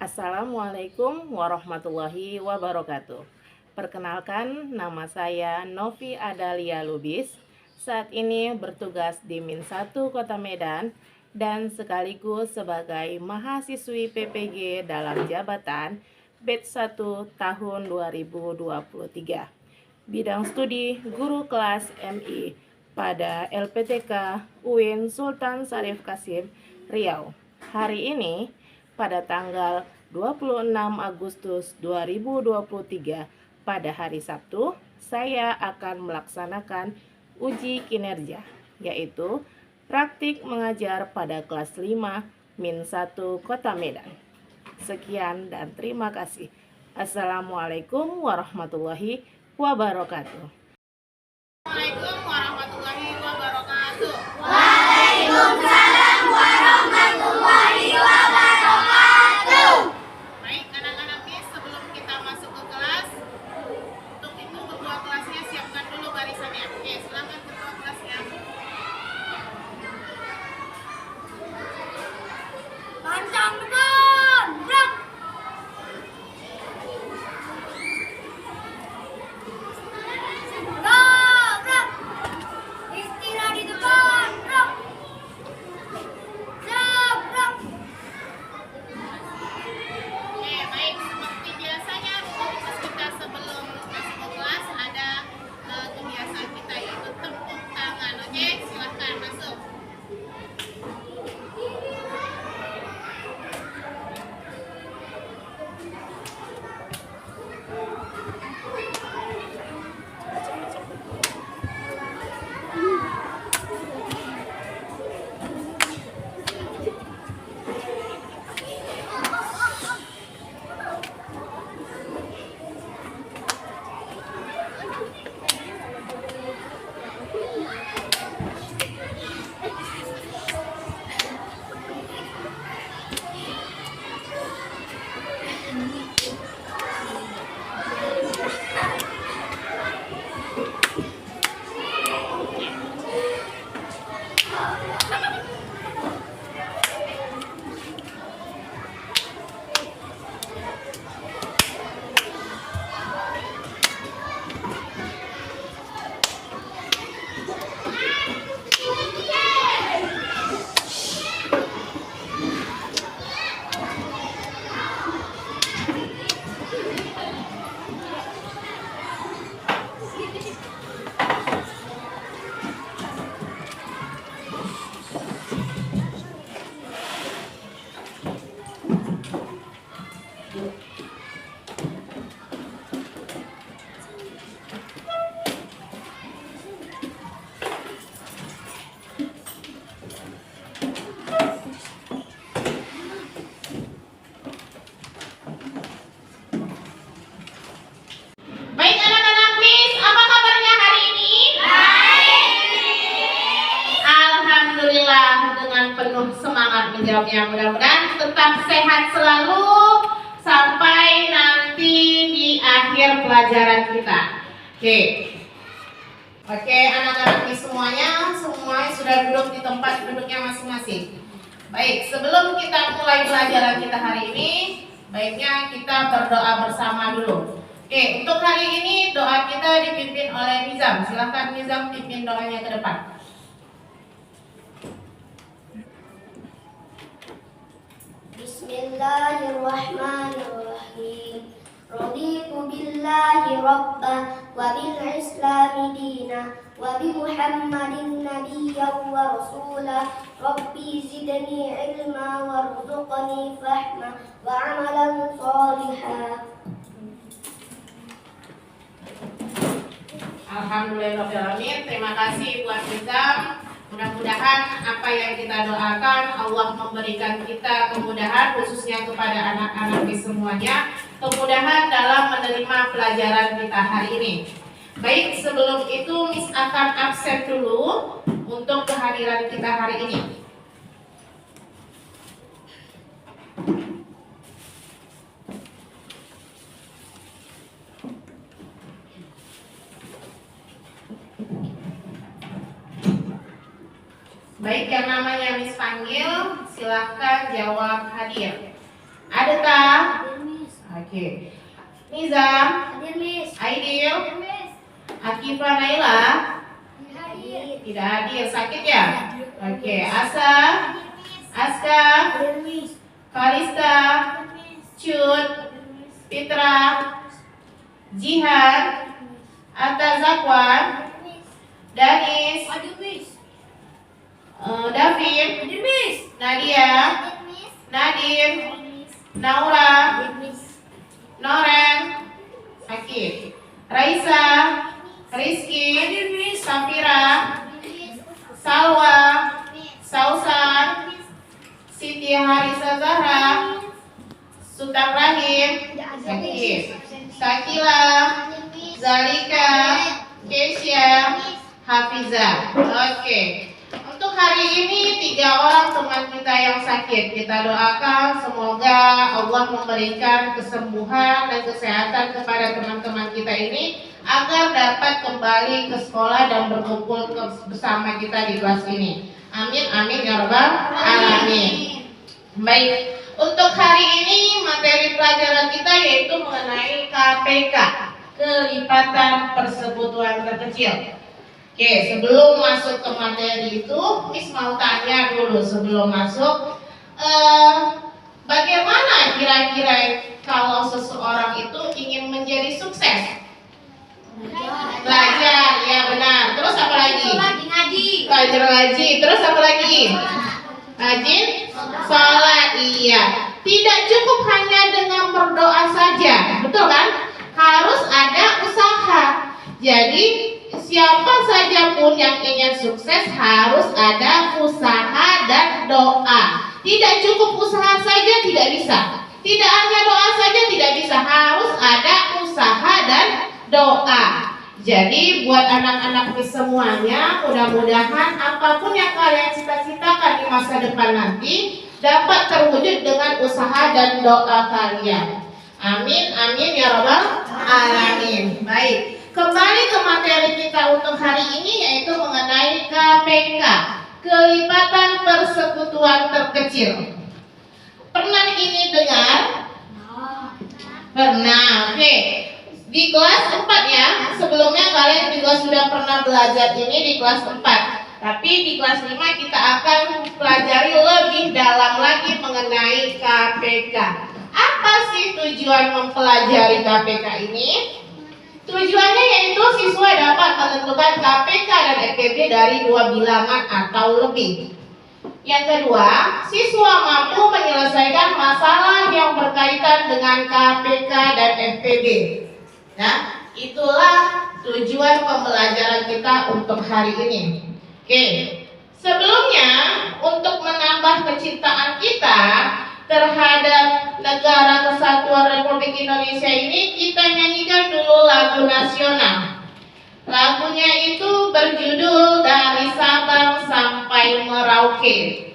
Assalamualaikum warahmatullahi wabarakatuh. Perkenalkan, nama saya Novi Adalia Lubis. Saat ini bertugas di Min 1 Kota Medan dan sekaligus sebagai mahasiswi PPG dalam jabatan batch 1 tahun 2023. Bidang studi Guru Kelas MI pada LPTK UIN Sultan Syarif Qasim, Riau. Hari ini pada tanggal 26 Agustus 2023 pada hari Sabtu, saya akan melaksanakan uji kinerja, yaitu praktik mengajar pada kelas 5 Min 1 Kota Medan. Sekian dan terima kasih. Assalamualaikum warahmatullahi wabarakatuh. Assalamualaikum warahmatullahi wabarakatuh. Waalaikumsalam warahmatullahi wabarakatuh. Baik anak-anak Miss, sebelum kita masuk ke kelas, untuk itu ketua kelasnya siapkan dulu barisannya. Oke, silakan ketua kelasnya. Panjang depan, gerak. Gerak. Istirahat di depan, gerak. Gerak. Oke, baik, seperti biasanya rutinitas kita sebelum masuk ke kelas ada kebiasaan kita yaitu tepuk tangan. Oke, silahkan masuk. Baik anak-anak Miss, apa kabarnya hari ini? Alhamdulillah, dengan penuh semangat menjawabnya. Mudah-mudahan tetap sehat selalu sampai nanti di akhir pelajaran kita. Oke, anak-anak Miss semuanya sudah duduk di tempat duduknya masing-masing. Baik, sebelum kita mulai pelajaran kita hari ini, baiknya kita berdoa bersama dulu. Oke, untuk hari ini doa kita dipimpin oleh Nizam. Silakan Nizam pimpin doanya ke depan. Bismillahirrahmanirrahim. Raditu billahi rabba wa bil islami dina wa bi Muhammadin nabiyyan wa rasula. Rabbi zidni ilma warzuqni fahma wa amalan shalihan. Alhamdulillahirrahmanirrahim. Terima kasih buat Nizam. Mudah-mudahan apa yang kita doakan Allah memberikan kita kemudahan, khususnya kepada anak-anak Miss semuanya, kemudahan dalam menerima pelajaran kita hari ini. Baik, sebelum itu Miss akan absen dulu untuk kehadiran kita hari ini. Baik, yang namanya Miss panggil, silahkan jawab hadir. Ada tak? Oke. Nizam, Hadir, Miss. Aidil, Miss. Akifah, Naila. Hadir. Tidak hadir, sakit ya? Oke. Asa, Aska, Hadir, Miss. Kalista, Cut, Fitra, Jihan, Atta Zakwan, Danis, Hadir, Miss. David, Hadir, Miss. Nadia, Hadir, Miss. Nadim, Hadir, Miss. Naura, Hadir, Miss. Noren, sakit. Raisa, Rizky, Hadir, Miss. Safira, Hadir, Miss. Salwa, Miss. Sausan, Siti Harisa Zahra, Sultan Rahim, sakit. Sakila, Zalika, Kesia, Hafiza. Oke. Untuk hari ini 3 orang teman kita yang sakit, kita doakan semoga Allah memberikan kesembuhan dan kesehatan kepada teman-teman kita ini agar dapat kembali ke sekolah dan berkumpul bersama kita di kelas ini. Amin amin ya rabbal alamin. Baik, untuk hari ini materi pelajaran kita yaitu mengenai KPK, kelipatan persekutuan terkecil. Oke, sebelum masuk ke materi itu, Miss mau tanya dulu sebelum masuk, bagaimana kira-kira kalau seseorang itu ingin menjadi sukses? Belajar, ya benar. Terus apa lagi? Ngaji. Belajar ngaji. Terus apa lagi? Rajin sholat, iya. Tidak cukup hanya dengan berdoa saja, betul kan? Harus ada usaha. Jadi siapa saja pun yang ingin sukses harus ada usaha dan doa. Tidak cukup usaha saja, tidak bisa. Tidak hanya doa saja, tidak bisa. Harus ada usaha dan doa. Jadi buat anak-anak semuanya, mudah-mudahan apapun yang kalian cita-citakan di masa depan nanti dapat terwujud dengan usaha dan doa kalian. Amin, amin ya rabbal alamin. Baik, kembali ke materi kita untuk hari ini yaitu mengenai KPK, kelipatan persekutuan terkecil. Pernah ini dengar? Pernah, oke. Di kelas 4 ya, sebelumnya kalian juga sudah pernah belajar ini di kelas 4. Tapi di kelas 5 kita akan pelajari lebih dalam lagi mengenai KPK. Apa sih tujuan mempelajari KPK ini? Tujuannya yaitu siswa dapat menentukan KPK dan FPB dari 2 bilangan atau lebih. Yang kedua, siswa mampu menyelesaikan masalah yang berkaitan dengan KPK dan FPB. Nah, itulah tujuan pembelajaran kita untuk hari ini. Oke, sebelumnya untuk menambah kecintaan kita terhadap Negara Kesatuan Republik Indonesia ini, kita nyanyikan dulu lagu nasional. Lagunya itu berjudul Dari Sabang Sampai Merauke.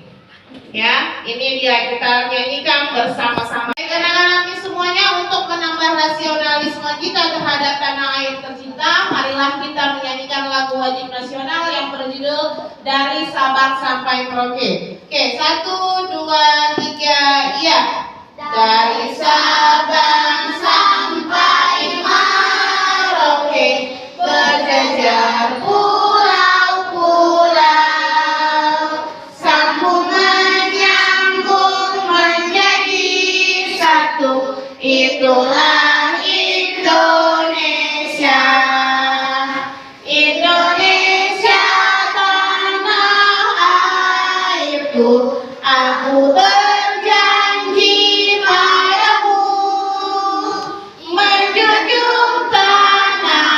Ya, ini dia kita nyanyikan bersama-sama. Anak-anak semuanya, untuk menambah rasionalisme kita terhadap tanah air tercinta, marilah kita menyanyikan lagu wajib nasional yang berjudul Dari Sabang Sampai Merauke. Oke, 1, 2, 3, iya. Dari Sabang sampai Merauke, berjejer pulau-pulau, sambung menyambung menjadi satu, itulah Indonesia. Indonesia tanah airku, aku berjanji padamu menjunjung tanah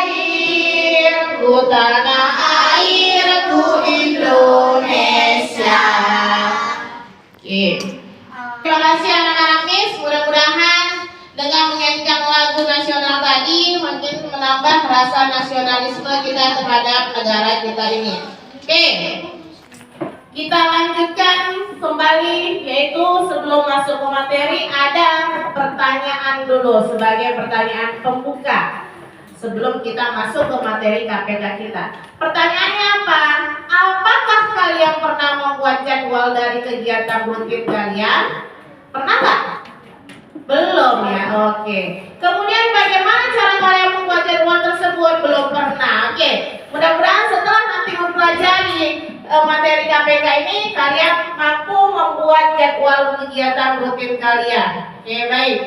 airku, tanah airku Indonesia. Oke. Terima kasih anak-anak Miss, mudah-mudahan dengan menyanyikan lagu nasional tadi mungkin menambah rasa nasionalisme kita terhadap negara kita ini. Oke, kita lanjutkan kembali, yaitu sebelum masuk ke materi ada pertanyaan dulu sebagai pertanyaan pembuka sebelum kita masuk ke materi KPK kita. Pertanyaannya apa? Apakah kalian pernah membuat jadwal dari kegiatan rutin kalian? Pernah nggak? Belum ya, oke. Kemudian bagaimana cara kalian membuat jadwal tersebut? Belum pernah, oke. Mudah-mudahan setelah nanti mempelajari materi KPK ini, kalian mampu membuat jadwal kegiatan rutin kalian. Oke, baik.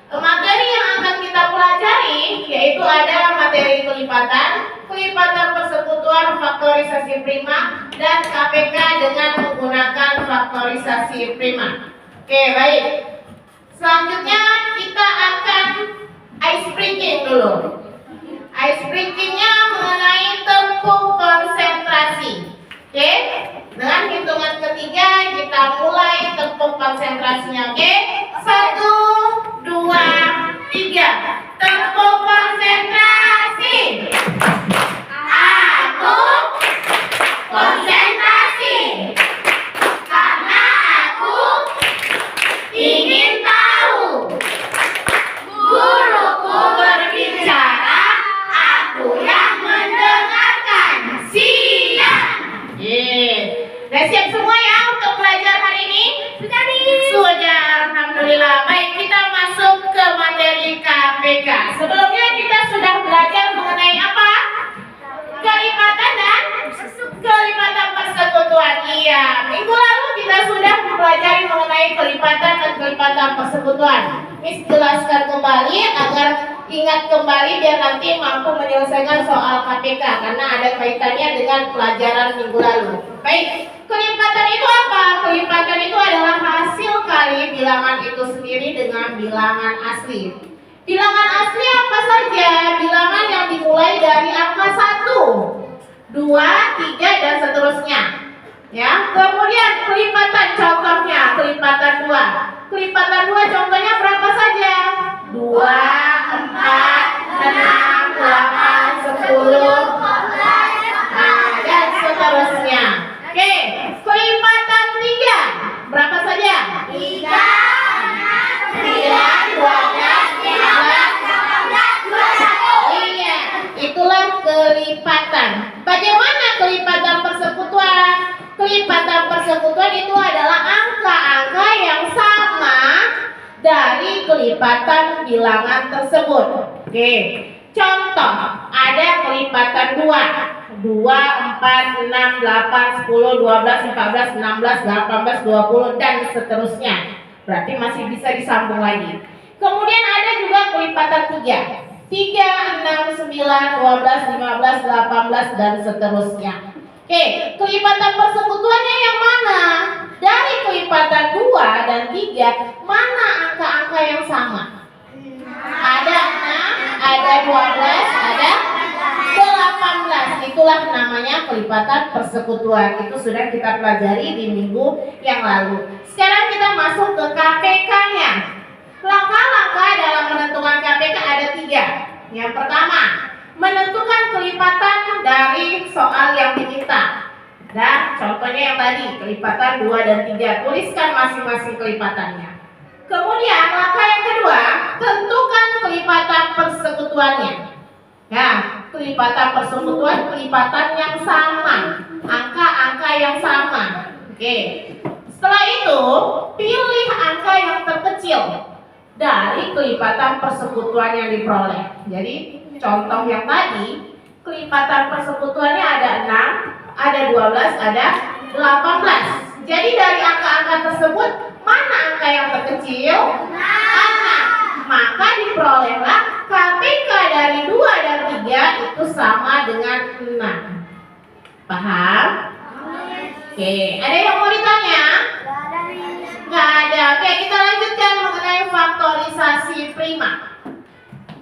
Materi yang akan kita pelajari yaitu ada materi kelipatan persekutuan, faktorisasi prima, dan KPK dengan menggunakan faktorisasi prima. Oke, baik. Selanjutnya kita akan ice breaking dulu. Ice breakingnya mengenai tempuk konsentrasi. Oke, dengan hitungan ketiga kita mulai tempuk konsentrasinya. Oke, 1, 2, 3. Tempuk konsentrasi. Aku konsentrasi karena aku ingin tahu. Guruku berbicara, aku yang mendengarkan. Siap. Sudah siap semua ya untuk belajar hari ini? Sudah, alhamdulillah. Baik, kita masuk ke materi KPK. Sebelumnya kita sudah belajar mengenai apa? Kelipatan dan kelipatan persekutuan. Iya, minggu lalu kita sudah mempelajari mengenai kelipatan dan kelipatan persekutuan. Miss jelaskan kembali agar ingat kembali biar nanti mampu menyelesaikan soal KPK karena ada kaitannya dengan pelajaran minggu lalu. Baik, kelipatan itu apa? Kelipatan itu adalah hasil kali bilangan itu sendiri dengan bilangan asli. Bilangan asli apa saja? Bilangan yang dimulai dari angka 1, 2, 3 dan seterusnya. Ya, kemudian kelipatan contohnya kelipatan 2. Kelipatan 2 contohnya berapa saja? 2, 4, 6, 8, 10, dan seterusnya. Oke, kelipatan 3 berapa saja? 3, 9, 12, 13, 21. Iya, itulah kelipatan. Bagaimana kelipatan persekutuan? Kelipatan persekutuan itu adalah angka-angka yang sama dari kelipatan bilangan tersebut. Oke, contoh ada kelipatan 2, 4, 6, 8, 10, 12, 14, 16, 18, 20 dan seterusnya. Berarti masih bisa disambung lagi. Kemudian ada juga kelipatan 3, 6, 9, 12, 15, 18 dan seterusnya. Oke, kelipatan persekutuannya yang mana? Dari kelipatan 2 dan 3, mana angka-angka yang sama? Ada 6, ada 12, ada 18. Itulah namanya kelipatan persekutuan. Itu sudah kita pelajari di minggu yang lalu. Sekarang kita masuk ke KPK-nya. Langkah-langkah dalam menentukan KPK ada 3. Yang pertama, menentukan kelipatan dari soal yang diminta. Dan contohnya yang tadi, kelipatan 2 dan 3. Tuliskan masing-masing kelipatannya. Kemudian langkah yang kedua, tentukan kelipatan persekutuannya. Nah, kelipatan persekutuan kelipatan yang sama, angka-angka yang sama. Oke. Setelah itu, pilih angka yang terkecil dari kelipatan persekutuan yang diperoleh. Jadi, contoh yang tadi, kelipatan persekutuannya ada 6, ada 12, ada 18. Jadi dari angka-angka tersebut, mana angka yang terkecil? 6. Maka diperolehlah KPK dari 2 dan 3 itu sama dengan 6. Paham? Oke, ada yang mau ditanya? Nggak ada. Oke, kita lanjutkan mengenai faktorisasi prima.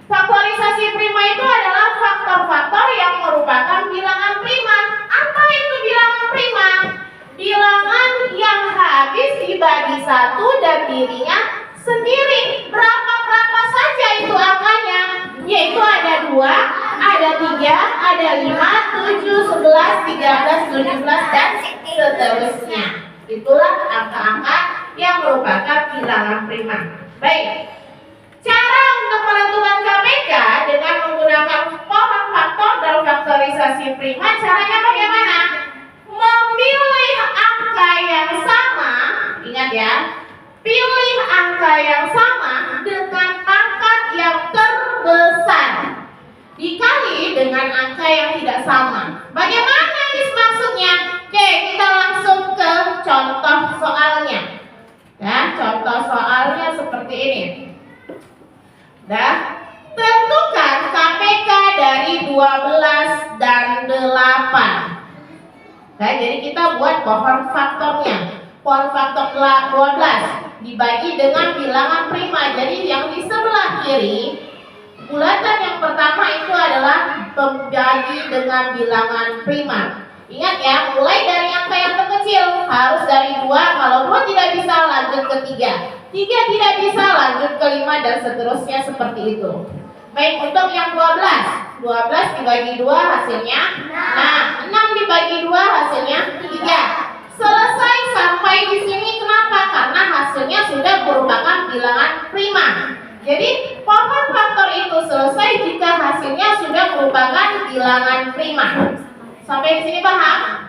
Faktorisasi prima itu adalah faktor-faktor yang merupakan bilangan prima. Apa itu bilangan prima? Bilangan yang habis dibagi 1 dan dirinya sendiri. Berapa saja itu angkanya? Yaitu ada 2, ada 3, ada 5, 7, 11, 13, 17 dan seterusnya. Itulah angka-angka yang merupakan bilangan prima. Baik. Cara untuk menentukan KPK dengan menggunakan pola faktor dan faktorisasi prima, caranya bagaimana? Memilih angka yang sama, ingat ya, pilih sama. Bagaimana Miss maksudnya? Oke, kita langsung ke contoh soalnya. Ya, contoh soalnya seperti ini. Tentukan KPK dari 12 dan 8. Jadi kita buat pohon faktornya. Pohon faktor 12 dibagi dengan bilangan prima. Jadi yang di sebelah kiri, bulatan yang pertama itu adalah pembagi dengan bilangan prima. Ingat ya, mulai dari angka yang terkecil harus dari 2. Kalau 2 tidak bisa, lanjut ke 3. 3 tidak bisa, lanjut ke 5 dan seterusnya seperti itu. Baik, untuk yang 12 dibagi 2 hasilnya. Nah, 6 dibagi 2 hasilnya 3. Selesai sampai di sini. Kenapa? Karena hasilnya sudah merupakan bilangan prima. Jadi pohon faktor itu selesai jika hasilnya sudah merupakan bilangan prima. Sampai di sini paham?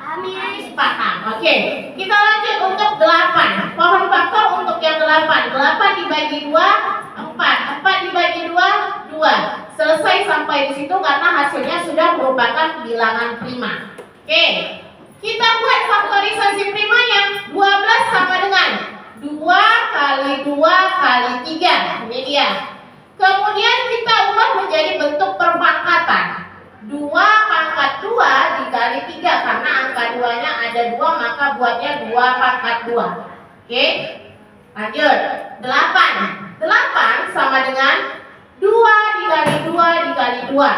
Paham. Oke. Kita lanjut untuk 8. Pohon faktor untuk yang 8. 8 dibagi 2 4. 4 dibagi 2 2. Selesai sampai di situ karena hasilnya sudah merupakan bilangan prima. Oke. Kita buat faktorisasi primanya. 12 sama dengan 2 kali 2 kali 3. Ini dia. Kemudian kita ubah menjadi bentuk perpangkatan. 2 pangkat 2 dikali 3. Karena angka 2-nya ada 2, maka buatnya 2 pangkat 2. Oke. Lanjut. 8 sama dengan 2 dikali 2 dikali 2.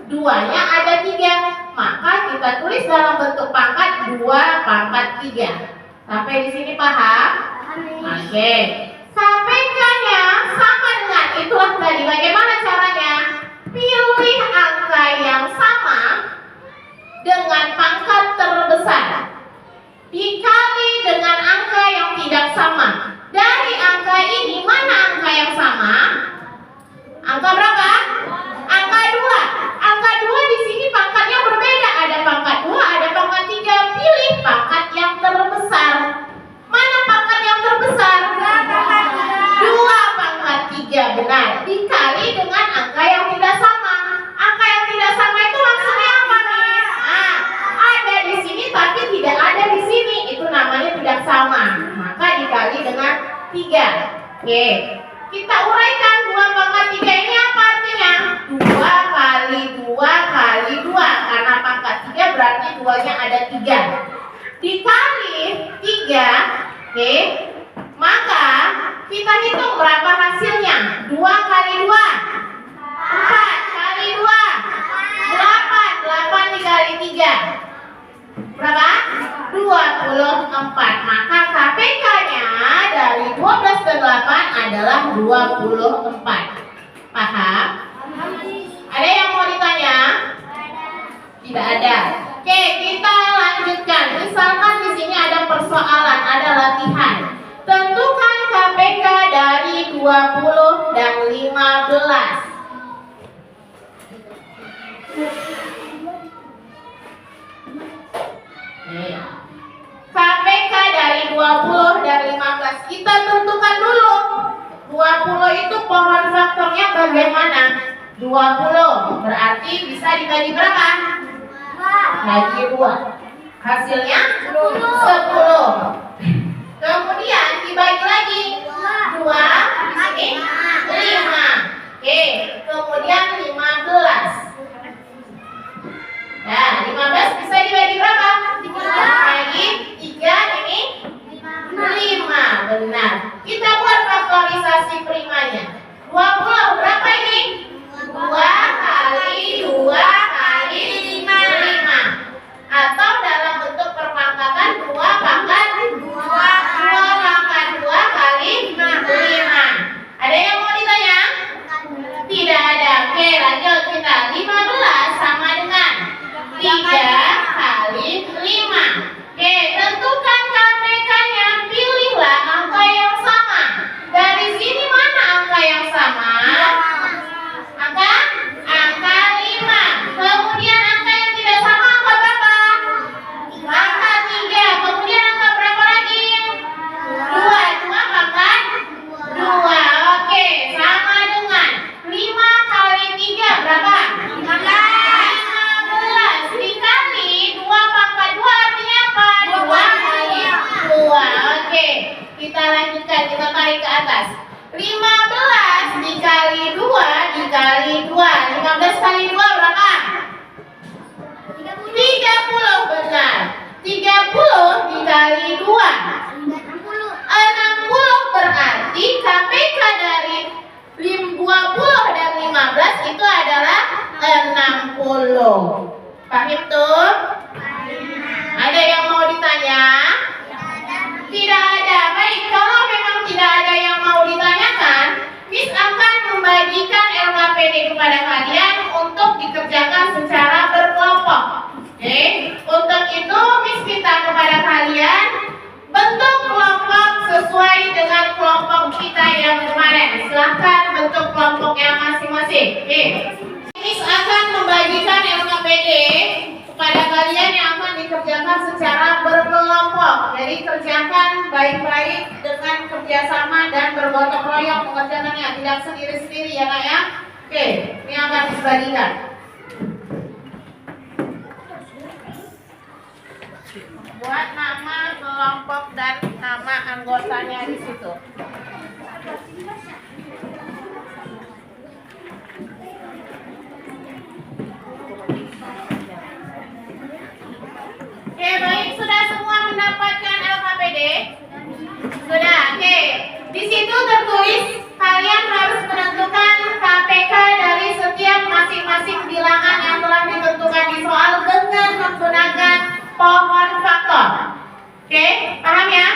2-nya ada 3, maka kita tulis dalam bentuk pangkat 2 pangkat 3. Sampai di sini paham? Oke. KPK-nya sama dengan itulah tadi. Bagaimana caranya? Pilih angka yang sama dengan pangkat terbesar dikali dengan angka yang tidak sama. Dari angka ini mana angka yang sama? Angka berapa? Angka 2. Angka 2 di sini pangkatnya berbeda. Ada pangkat 2, ada pangkat 3. Pilih pangkat yang terbesar. Mana pangkat yang terbesar? 2 pangkat 3. Benar. Dikali dengan angka yang tidak sama. Angka yang tidak sama itu maksudnya apa, Miss? Ada di sini tapi tidak ada di sini. Itu namanya tidak sama. Maka dikali dengan 3. Oke. Kita uraikan 2 pangkat 3 ini apa artinya? 2 kali 2 kali 2. Karena pangkat 3 berarti 2-nya ada 3. Dikali 3. Oke. Maka kita hitung berapa hasilnya. 2 kali 2 4 kali 2 8. 8 dikali 3 berapa? 24. Maka KPK-nya dari 12 ke 8 adalah 24. Paham? Ada yang mau ditanya? Tidak ada. Oke, kita lanjutkan. Misalkan di sini ada persoalan, ada latihan. Tentukan KPK dari 20 dan 15. KPK dari 20 dan 15 kita tentukan dulu. 20 itu pohon faktornya bagaimana? 20 berarti bisa dibagi berapa? Bagi 2. Hasilnya 10. Kemudian dibagi lagi 2 di sini 5. Oke, kemudian 15. Nah, 15 bisa dibagi berapa? Bagi 3 ini 5. Benar. Kita buat faktorisasi primanya. 20 berapa ini? 2 kali 2 kali 5. Atau dalam bentuk perpangkatan 2 pangkat 5. atas. 15 dikali 2 dikali 2. 15 kali 2 berapa? 30, benar. 30 dikali 2 60, berarti KPK dari 20 dan 15 itu adalah 60. Paham tuh? Ada yang mau ditanya? Tidak ada. Baik, kalau memang tidak ada yang mau ditanyakan, Miss akan membagikan LKPD kepada kalian untuk dikerjakan secara berkelompok. Oke, untuk itu Miss minta kepada kalian bentuk kelompok sesuai dengan kelompok kita yang kemarin. Silahkan bentuk kelompoknya masing-masing. Oke, Miss akan membagikan LKPD kepada kalian yang akan dikerjakan secara berkelompok. Jadi kerjakan baik-baik dengan kerjasama dan bergotong royong mengerjakannya, tidak sendiri-sendiri ya Kak ya. Oke, ini akan dibagikan. Buat nama kelompok dan nama anggotanya di situ. Oke, baik, sudah semua mendapatkan LKPD? Sudah, oke. Di situ tertulis kalian harus menentukan KPK dari setiap masing-masing bilangan yang telah ditentukan di soal dengan menggunakan pohon faktor. Oke, paham ya?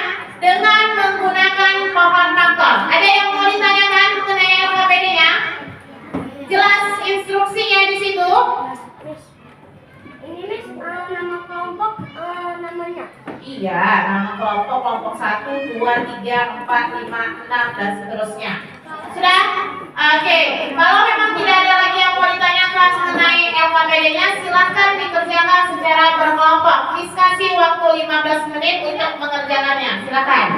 Dengan menggunakan pohon faktor. Ada yang mau ditanyakan mengenai LKPD-nya? Jelas instruksinya di situ? Ini Miss, nama kelompok namanya. Iya, nama kelompok 1, 2, 3, 4, 5, 6 dan seterusnya. Sudah? Oke, kalau memang tidak ada lagi yang mau ditanyakan mengenai LKPD-nya, silahkan dikerjakan secara berkelompok. Miss kasih waktu 15 menit untuk mengerjakannya. Silakan.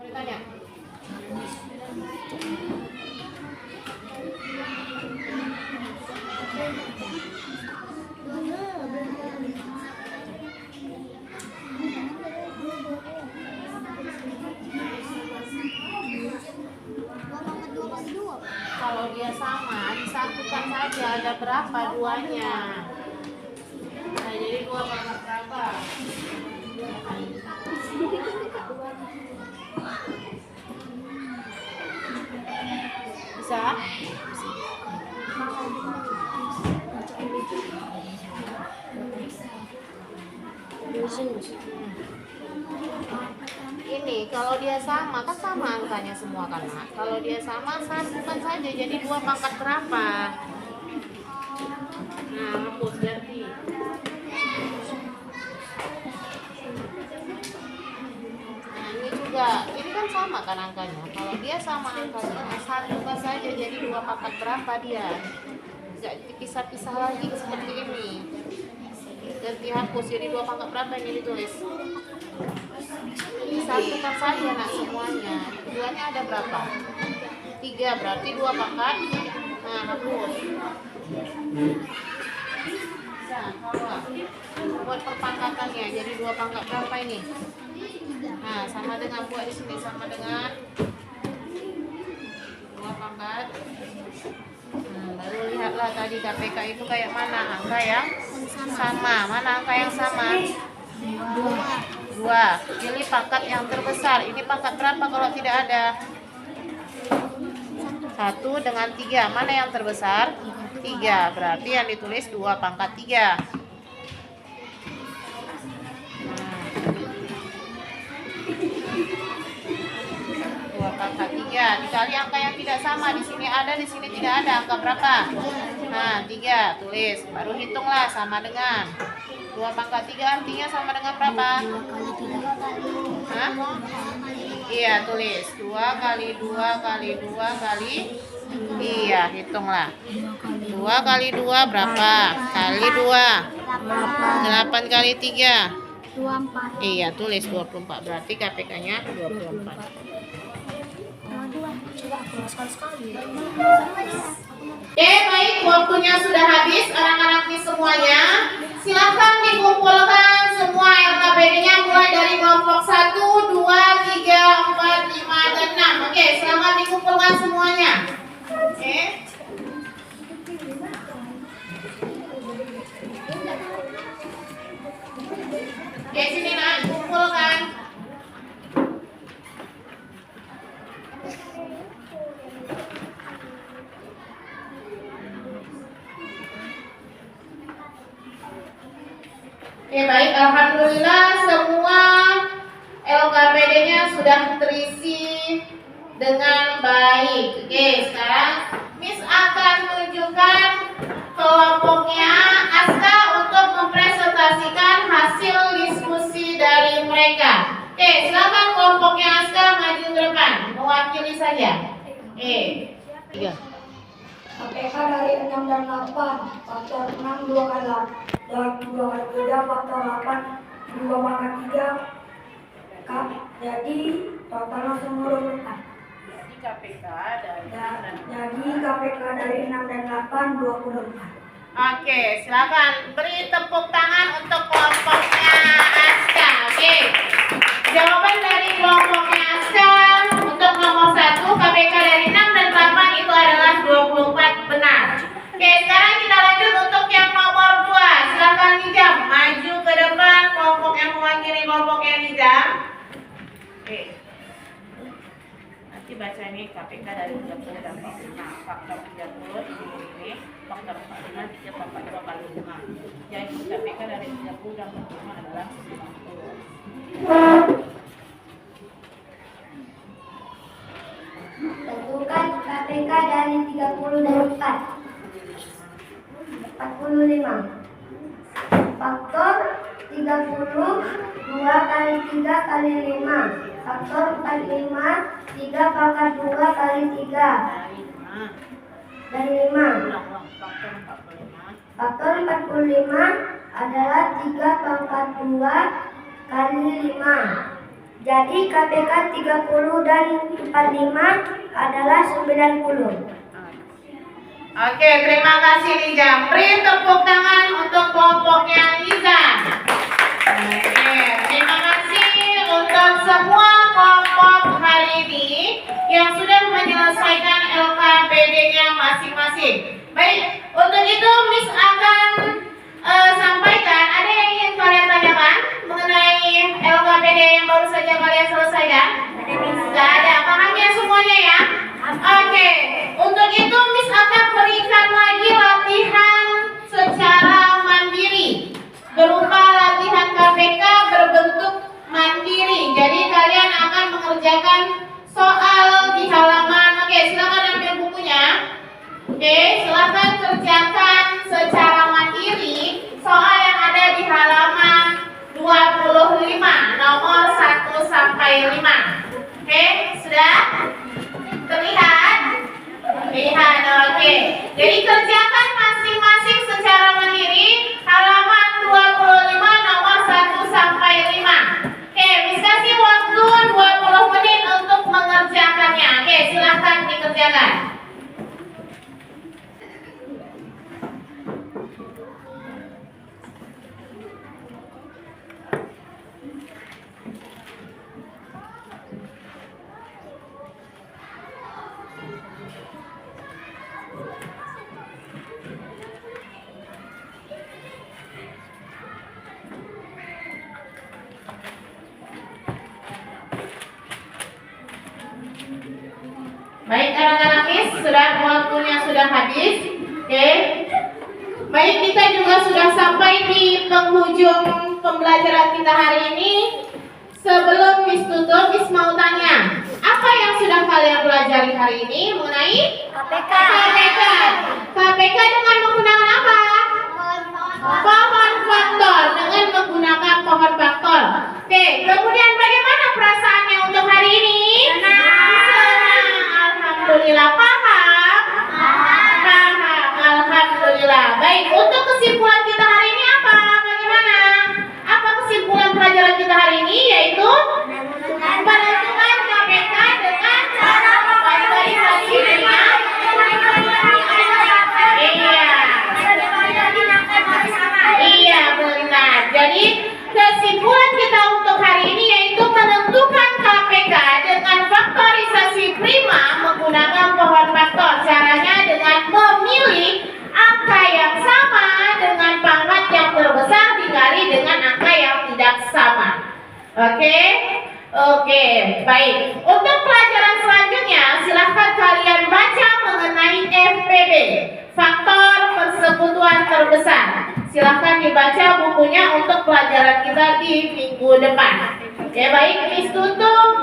Tanya. Kalau dia sama, disatukan saja. Ada berapa duanya? Nah, jadi 2 pangkat berapa? Bisa? Ini kalau dia sama, kan sama angkanya semua kan Mak? Kalau dia sama, satukan saja jadi 2 pangkat berapa? Nah, hapus ganti. Nah, ini juga, ini kan sama kan angkanya. Kalau dia sama angkanya, satukan saja jadi 2 pangkat berapa dia? Tidak dipisah-pisah lagi seperti ini. Ganti hapus jadi 2 pangkat berapa ini ditulis? Satukan saja nak semuanya. Keduanya ada berapa? 3, berarti 2 pangkat. Nah, hapus. Bisa, kalau buat perpangkatannya jadi 2 pangkat berapa ini? Nah, sama dengan buat di sini sama dengan 2 pangkat. Baru lihatlah tadi KPK itu kayak mana angka yang sama. Mana angka yang sama? 2. Pilih pangkat yang terbesar. Ini pangkat berapa kalau tidak ada? 1 dengan 3. Mana yang terbesar? 3. Berarti yang ditulis 2 pangkat 3. 2 pangkat 3 dikali angka yang tidak sama. Di sini ada, di sini tidak ada. Angka berapa? Nah, 3. Tulis. Baru hitunglah sama dengan 2 pangkat 3 artinya sama dengan berapa? Hah? Iya, tulis 2 kali 2 kali 2 kali Iya, hitunglah. 2 kali 2 berapa? Kali 2. 8 kali 3. 24. Iya, tulis 24. Berarti KPK-nya 24. Oke, baik. Waktunya sudah habis. Anak-anak di semuanya, silakan dikumpulkan semua LKPD-nya mulai dari kelompok 1, 2, 3, 4, 5, dan 6. Oke, silakan dikumpulkan semuanya. Oke. Oke, sini nak, kumpulkan. Oke, baik. Alhamdulillah semua LKPD-nya sudah terisi dengan baik. Oke, sekarang Miss akan tunjukkan kelompoknya Aska untuk mempresentasikan hasil diskusi dari mereka. Oke, silakan kelompoknya Aska maju ke depan, mewakili saja. Oke. 3. KPK dari 6 dan 8, faktor 6 2 kali 8, dan 2 kali 3, faktor 8, 2 pangkat 3, jadi totalnya semua 24. KPK dari Jadi KPK dari 6 dan 8, 24. Oke, silakan beri tepuk tangan untuk kelompoknya Aska. Oke. Jawaban dari kelompoknya Aska untuk nomor 1 KPK dari 6 dan 8 itu adalah 24 benar. Oke, sekarang kita lanjut untuk yang nomor 2. Silakan Nizam maju ke depan, kelompok yang mewakili kelompoknya Nizam. Oke. Nanti baca ini KPK dari 30 dan 45. Faktor 30 ini faktor 45 dikit faktor 2 kali 5. Jadi KPK dari 30 dan 45 adalah 50. Tentukan KPK dari 30 dan 4. 45. Faktor 30 2 kali 3 kali 5. Faktor 45 3 pangkat 2 kali 3 dari 5. Faktor 45. Faktor 45 adalah 3 pangkat 2 kali 5. Jadi KPK 30 dan 45 adalah 90. Oke, terima kasih Nizam. Beri tepuk tangan untuk kelompoknya Nizam. Oke, terima kasih untuk semua kelompok hari ini yang sudah menyelesaikan LKPD-nya masing-masing. Baik, untuk itu Miss akan sampaikan, ada yang ingin kalian tanyakan mengenai LKPD yang baru saja kalian selesaikan? Tidak ada, pahamnya semuanya ya? Oke, untuk itu Miss akan berikan lagi latihan secara mandiri berupa latihan KPK berbentuk mandiri. Jadi kalian akan mengerjakan soal di halaman. Oke, silakan ambil bukunya. Oke, silakan kerjakan secara mandiri soal yang ada di halaman 25 nomor 1 sampai 5. Oke, sudah terlihat? Lihat, oke. Jadi kerjakan masing-masing secara mandiri halaman 25 nomor 1 sampai 5. Oke, bisa kasih waktu 20 menit untuk mengerjakannya. Oke, silahkan dikerjakan. Baik anak-anak Miss, waktunya sudah habis. Oke. Baik, kita juga sudah sampai di penghujung pembelajaran kita hari ini. Sebelum Miss tutup, Miss mau tanya, apa yang sudah kalian pelajari hari ini mengenai KPK. KPK dengan menggunakan apa? Pohon faktor, dengan menggunakan pohon faktor. Oke, kemudian bagaimana perasaannya untuk hari ini? Senang. Alhamdulillah, paham. Oke, oke, baik. Untuk pelajaran selanjutnya, silahkan kalian baca mengenai FPB, faktor persekutuan terbesar. Silahkan dibaca bukunya untuk pelajaran kita di minggu depan. Oke, baik, Miss Tutu.